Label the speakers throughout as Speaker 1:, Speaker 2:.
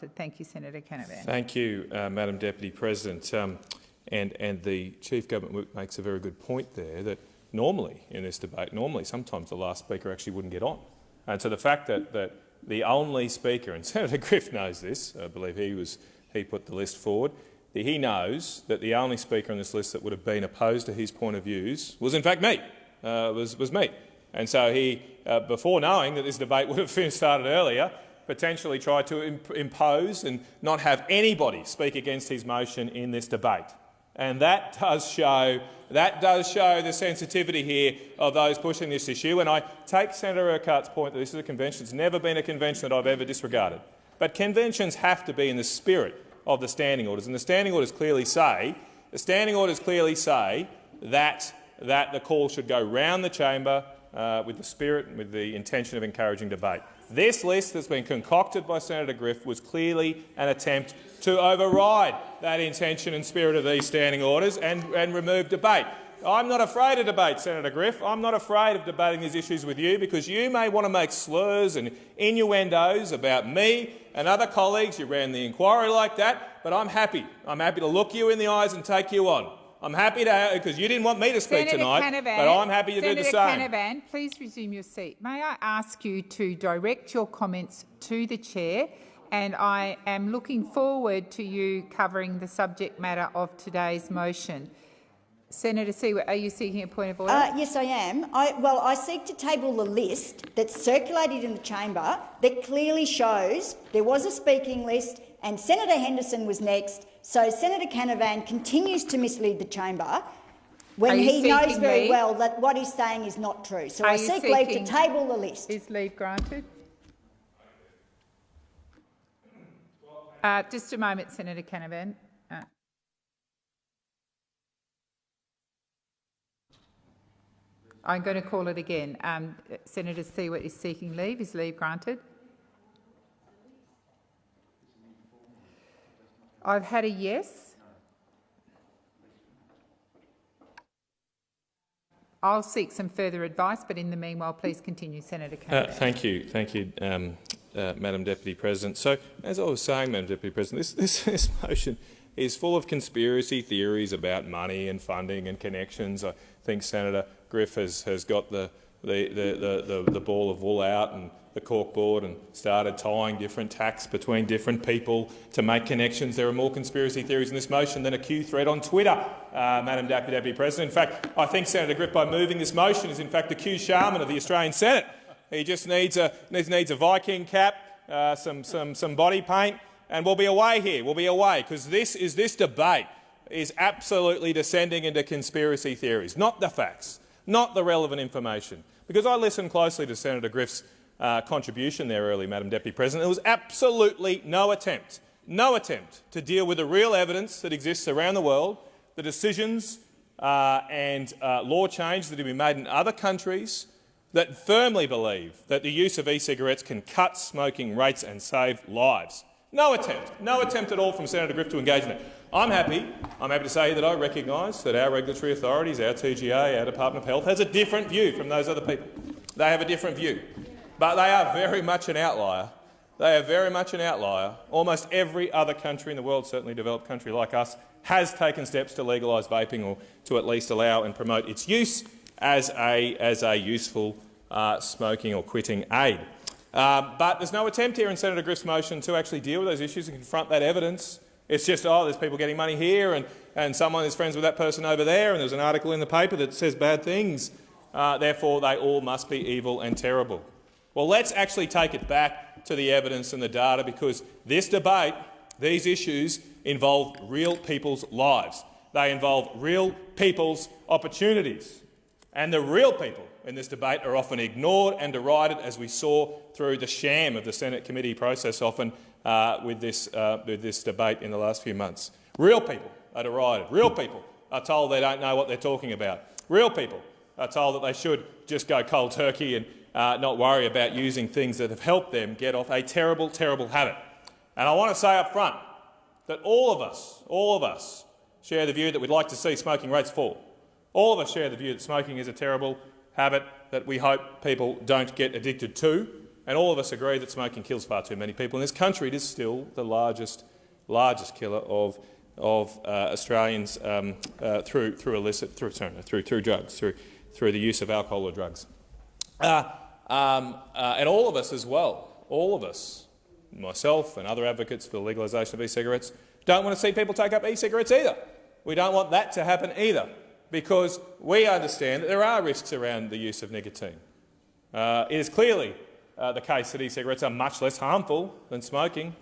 Speaker 1: interrupted. Thank you, Senator Canavan.
Speaker 2: Thank you, Madam Deputy President. And the Chief Government Whip makes a very good point there that normally in this debate, sometimes the last speaker actually wouldn't get on. And so the fact that the only speaker, and Senator Griff knows this, I believe he put the list forward, he knows that the only speaker on this list that would have been opposed to his point of views was in fact me, was me. And so he, before knowing that this debate would have started earlier, potentially tried to impose and not have anybody speak against his motion in this debate. And that does show the sensitivity here of those pushing this issue. And I take Senator Urquhart's point that this is a convention. It's never been a convention that I've ever disregarded. But conventions have to be in the spirit of the standing orders, and the standing orders clearly say that the call should go round the chamber with the spirit and with the intention of encouraging debate. This list that's been concocted by Senator Griff was clearly an attempt to override that intention and spirit of these standing orders and remove debate. I'm not afraid of debate, Senator Griff. I'm not afraid of debating these issues with you because you may want to make slurs and innuendos about me and other colleagues. You ran the inquiry like that, but I'm happy. I'm happy to look you in the eyes and take you on. I'm happy to, because you didn't want me to speak tonight, but I'm happy to do the same.
Speaker 1: Senator Canavan, please resume your seat. May I ask you to direct your comments to the chair, and I am looking forward to you covering the subject matter of today's motion. Senator Siewert, are you seeking a point of order?
Speaker 3: Yes, I am. I seek to table the list that's circulated in the chamber that clearly shows there was a speaking list and Senator Henderson was next. So Senator Canavan continues to mislead the chamber when he knows very well that what he's saying is not true. So I seek leave to table the list.
Speaker 1: Is leave granted? Just a moment, Senator Canavan. I'm going to call it again. Senator Siewert is seeking leave. Is leave granted? I've had a yes. I'll seek some further advice, but in the meanwhile, please continue, Senator Canavan.
Speaker 2: Thank you, Madam Deputy President. So, as I was saying, Madam Deputy President, this motion is full of conspiracy theories about money and funding and connections. I think Senator Griff has got the ball of wool out and the corkboard and started tying different tacks between different people to make connections. There are more conspiracy theories in this motion than a Q thread on Twitter, Madam Deputy President. In fact, I think Senator Griff, by moving this motion, is in fact the Q Sharman of the Australian Senate. He just needs a Viking cap, some body paint, and we'll be away here. We'll be away because this debate is absolutely descending into conspiracy theories, not the facts, not the relevant information. Because I listened closely to Senator Griff's contribution there early, Madam Deputy President. There was absolutely no attempt to deal with the real evidence that exists around the world, the decisions and law change that have been made in other countries that firmly believe that the use of e-cigarettes can cut smoking rates and save lives. No attempt at all from Senator Griff to engage in it. I'm happy to say that I recognise that our regulatory authorities, our TGA, our Department of Health, has a different view from those other people. They have a different view. But they are very much an outlier. They are very much an outlier. Almost every other country in the world, certainly a developed country like us, has taken steps to legalise vaping or to at least allow and promote its use as a useful smoking or quitting aid. But there's no attempt here in Senator Griff's motion to actually deal with those issues and confront that evidence. It's just, oh, there's people getting money here and someone is friends with that person over there and there's an article in the paper that says bad things. Therefore, they all must be evil and terrible. Well, let's actually take it back to the evidence and the data, because this debate, these issues, involve real people's lives. They involve real people's opportunities. And the real people in this debate are often ignored and derided, as we saw through the sham of the Senate committee process often with this debate in the last few months. Real people are derided. Real people are told they don't know what they're talking about. Real people are told that they should just go cold turkey and not worry about using things that have helped them get off a terrible, terrible habit. And I want to say up front that all of us share the view that we'd like to see smoking rates fall. All of us share the view that smoking is a terrible habit that we hope people don't get addicted to. and all of us agree that smoking kills far too many people in this country. It is still the largest killer of Australians through drugs, through the use of alcohol or drugs. And all of us as well, all of us, myself and other advocates for the legalisation of e-cigarettes, don't want to see people take up e-cigarettes either. We don't want that to happen either, because we understand that there are risks around the use of nicotine. It is clearly the case that e-cigarettes are much less harmful than smoking,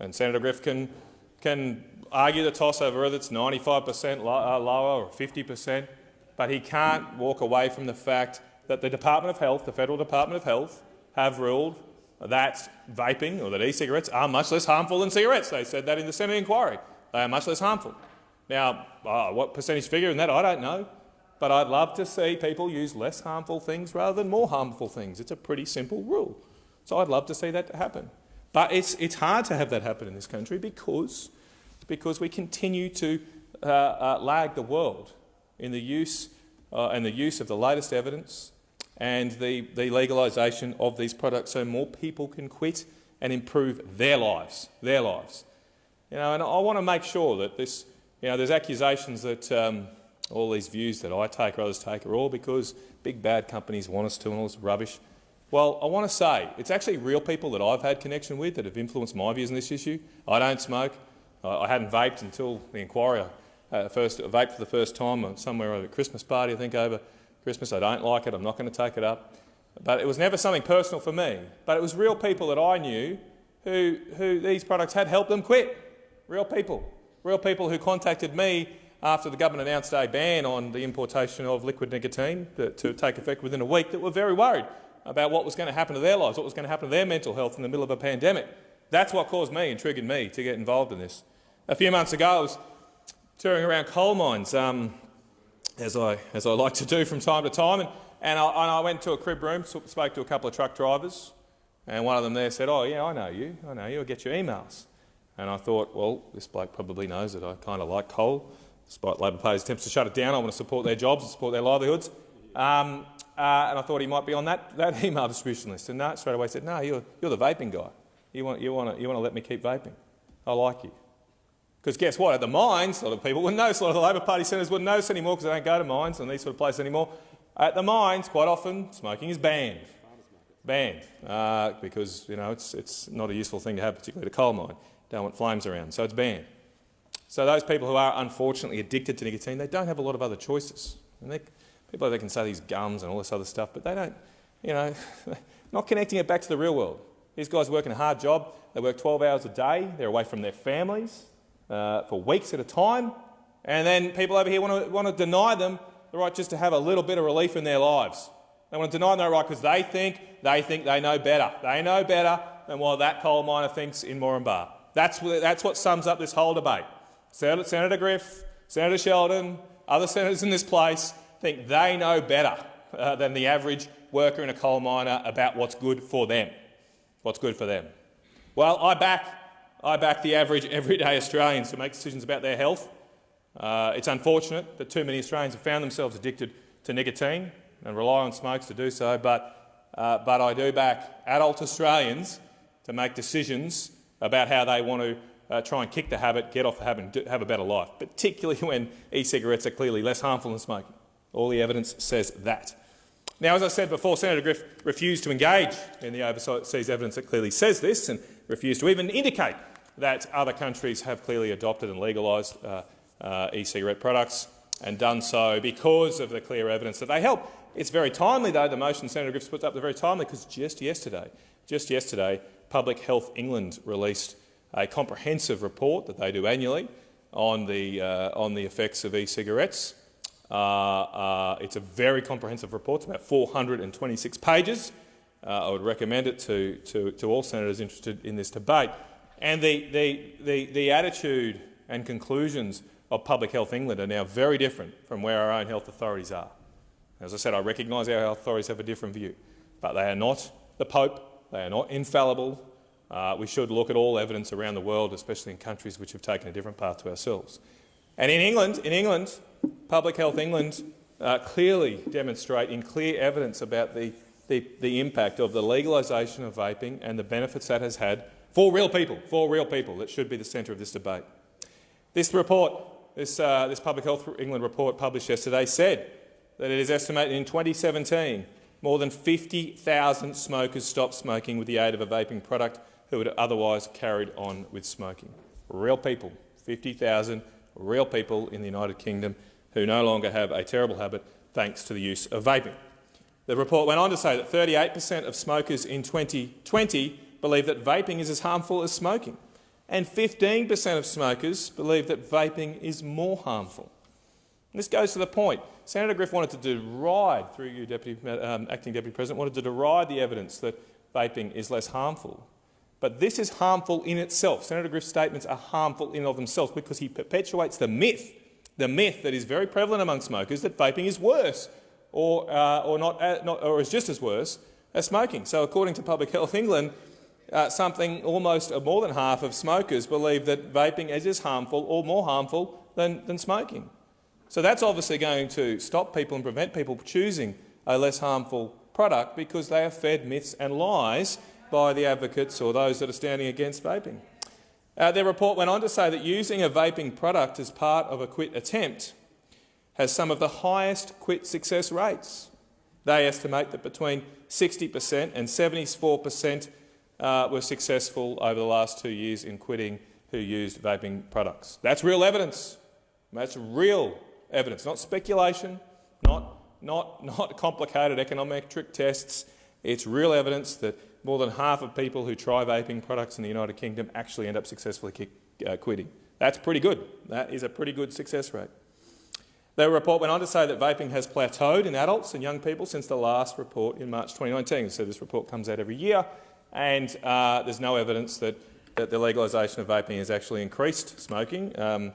Speaker 2: and Senator Griff can argue the toss over whether it's 95% lower or 50%, but he can't walk away from the fact that the Department of Health, the Federal Department of Health, have ruled that vaping or that e-cigarettes are much less harmful than cigarettes. They said that in the Senate inquiry. They are much less harmful. Now, what percentage figure in that, I don't know, but I'd love to see people use less harmful things rather than more harmful things. It's a pretty simple rule. So I'd love to see that happen. But it's hard to have that happen in this country because we continue to lag the world in the use of the latest evidence and the legalisation of these products, so more people can quit and improve their lives. And I want to make sure that this, there's accusations that all these views that I take or others take are all because big bad companies want us to and all this rubbish. Well, I want to say it's actually real people that I've had connection with that have influenced my views on this issue. I don't smoke. I hadn't vaped until the inquiry. First vaped for the first time somewhere over a Christmas party, I think, over Christmas. I don't like it. I'm not going to take it up. But it was never something personal for me. But it was real people that I knew who these products had helped them quit. Real people who contacted me after the government announced a ban on the importation of liquid nicotine to take effect within a week, that were very worried about what was going to happen to their lives, what was going to happen to their mental health in the middle of a pandemic. That's what caused me and triggered me to get involved in this. A few months ago, I was touring around coal mines, as I like to do from time to time, and I went to a crib room, spoke to a couple of truck drivers, and one of them there said, "Oh yeah, I know you, I get your emails." And I thought, well, this bloke probably knows that I kind of like coal. Despite Labor Party's attempts to shut it down, I want to support their jobs and support their livelihoods. And I thought he might be on that email distribution list. And no, straight away said, "No, you're the vaping guy. You want to let me keep vaping. I like you." Because guess what? At the mines, a lot of people wouldn't notice. A lot of the Labor Party senators wouldn't notice anymore because they don't go to mines and these sort of places anymore. At the mines, quite often, smoking is banned. Because it's not a useful thing to have, particularly at a coal mine. Don't want flames around, so it's banned. So those people who are unfortunately addicted to nicotine, they don't have a lot of other choices. And people they can say these gums and all this other stuff, but they don't, not connecting it back to the real world. These guys work in a hard job. They work 12 hours a day. They're away from their families for weeks at a time, and then people over here want to deny them the right just to have a little bit of relief in their lives. They want to deny them that right because they think they know better. They know better than what that coal miner thinks in Moranbah. That's what sums up this whole debate. Senator Griff, Senator Sheldon, other senators in this place think they know better than the average worker in a coal miner about what's good for them. What's good for them. Well, I back the average everyday Australians to make decisions about their health. It's unfortunate that too many Australians have found themselves addicted to nicotine and rely on smokes to do so, but I do back adult Australians to make decisions about how they want to try and kick the habit, get off the habit and have a better life, particularly when e-cigarettes are clearly less harmful than smoking. All the evidence says that. Now, as I said before, Senator Griff refused to engage in the overseas evidence that clearly says this and refused to even indicate that other countries have clearly adopted and legalised e-cigarette products and done so because of the clear evidence that they help. It's very timely, though, the motion Senator Griffiths puts up, they're very timely because just yesterday, Public Health England released a comprehensive report that they do annually on the effects of e-cigarettes. It's a very comprehensive report. It's about 426 pages. I would recommend it to all senators interested in this debate. And the attitude and conclusions of Public Health England are now very different from where our own health authorities are. As I said, I recognise our health authorities have a different view, but they are not the Pope, they are not infallible. We should look at all evidence around the world, especially in countries which have taken a different path to ourselves. And in England, Public Health England clearly demonstrate in clear evidence about the the impact of the legalisation of vaping and the benefits that has had for real people that should be the centre of this debate. This report, this Public Health England report published yesterday, said that it is estimated in 2017 more than 50,000 smokers stopped smoking with the aid of a vaping product who would otherwise carried on with smoking. Real people, 50,000 real people in the United Kingdom who no longer have a terrible habit thanks to the use of vaping. The report went on to say that 38% of smokers in 2020 believe that vaping is as harmful as smoking, and 15% of smokers believe that vaping is more harmful. And this goes to the point. Senator Griff wanted to deride, through you, Acting Deputy President, wanted to deride the evidence that vaping is less harmful. But this is harmful in itself. Senator Griff's statements are harmful in and of themselves because he perpetuates the myth that is very prevalent among smokers that vaping is worse or is just as worse as smoking. So according to Public Health England, something almost more than half of smokers believe that vaping is as harmful or more harmful than smoking. So that's obviously going to stop people and prevent people choosing a less harmful product because they are fed myths and lies by the advocates or those that are standing against vaping. Their report went on to say that using a vaping product as part of a quit attempt has some of the highest quit success rates. They estimate that between 60% and 74% were successful over the last 2 years in quitting who used vaping products. That's real evidence. That's real evidence, not speculation, not complicated econometric tests. It's real evidence that more than half of people who try vaping products in the United Kingdom actually end up successfully quitting. That's pretty good. That is a pretty good success rate. The report went on to say that vaping has plateaued in adults and young people since the last report in March 2019. So this report comes out every year, and there's no evidence that the legalisation of vaping has actually increased smoking. That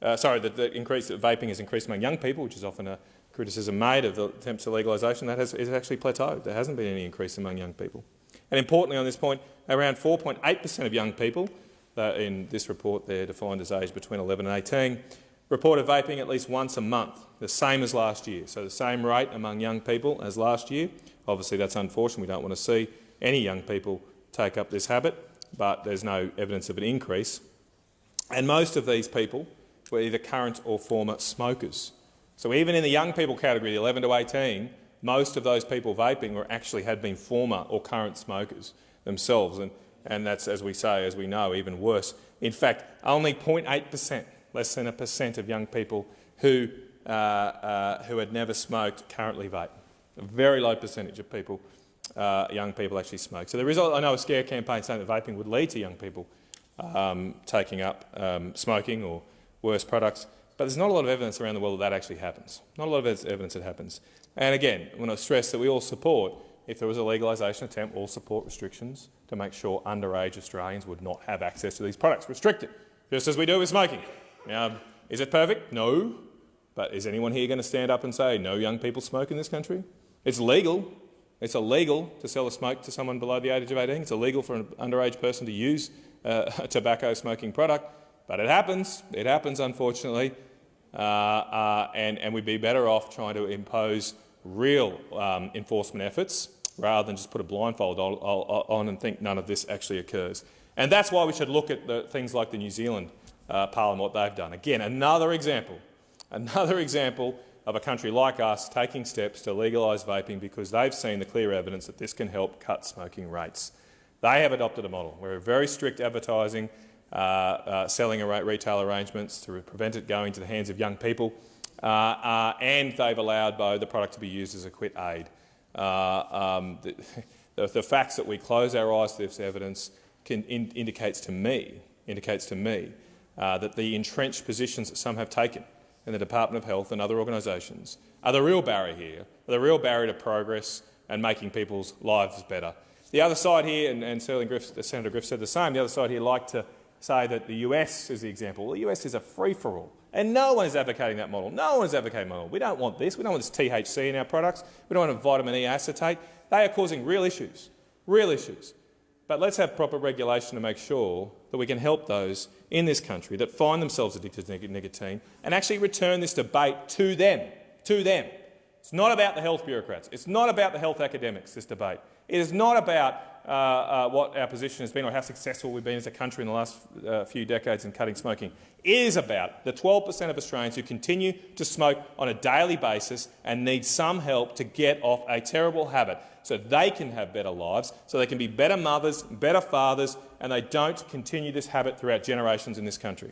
Speaker 2: vaping has increased among young people, which is often a criticism made of the attempts at legalisation. That is actually plateaued. There hasn't been any increase among young people. And importantly on this point, around 4.8% of young people, in this report they're defined as aged between 11 and 18, reported vaping at least once a month, the same as last year. So the same rate among young people as last year. Obviously that's unfortunate. We don't want to see any young people take up this habit, but there's no evidence of an increase. And most of these people were either current or former smokers. So even in the young people category, the 11 to 18, most of those people vaping had been former or current smokers themselves, and that's, as we know, even worse. In fact, only 0.8%, less than 1% of young people who had never smoked currently vape. A very low percentage of people, young people, actually smoke. So there is, I know, a scare campaign saying that vaping would lead to young people taking up smoking or worse products, but there's not a lot of evidence around the world that actually happens. Not a lot of evidence that happens. And again, I want to stress that we all support, if there was a legalisation attempt, all support restrictions to make sure underage Australians would not have access to these products. Restricted, just as we do with smoking. Now, is it perfect? No. But is anyone here going to stand up and say no young people smoke in this country? It's legal. It's illegal to sell a smoke to someone below the age of 18. It's illegal for an underage person to use a tobacco smoking product. But it happens. It happens, unfortunately. And we'd be better off trying to impose real enforcement efforts rather than just put a blindfold on and think none of this actually occurs. And that's why we should look at things like the New Zealand Parliament, what they've done. Again, another example of a country like us taking steps to legalise vaping because they've seen the clear evidence that this can help cut smoking rates. They have adopted a model where very strict advertising, selling retail arrangements to prevent it going to the hands of young people, and they've allowed the product to be used as a quit aid. The facts that we close our eyes to this evidence indicates to me that the entrenched positions that some have taken in the Department of Health and other organisations are the real barrier here, the real barrier to progress and making people's lives better. The other side here, and Senator Griff said the same, the other side here like to say that the US is the example. Well, the US is a free-for-all, and no one is advocating that model. No one is advocating that model. We don't want this. We don't want this THC in our products. We don't want vitamin E acetate. They are causing real issues, real issues. But let's have proper regulation to make sure that we can help those in this country that find themselves addicted to nicotine and actually return this debate to them, It's not about the health bureaucrats. It's not about the health academics, this debate. It is not about what our position has been or how successful we've been as a country in the last few decades in cutting smoking. It is about the 12% of Australians who continue to smoke on a daily basis and need some help to get off a terrible habit so they can have better lives, so they can be better mothers, better fathers, and they don't continue this habit throughout generations in this country.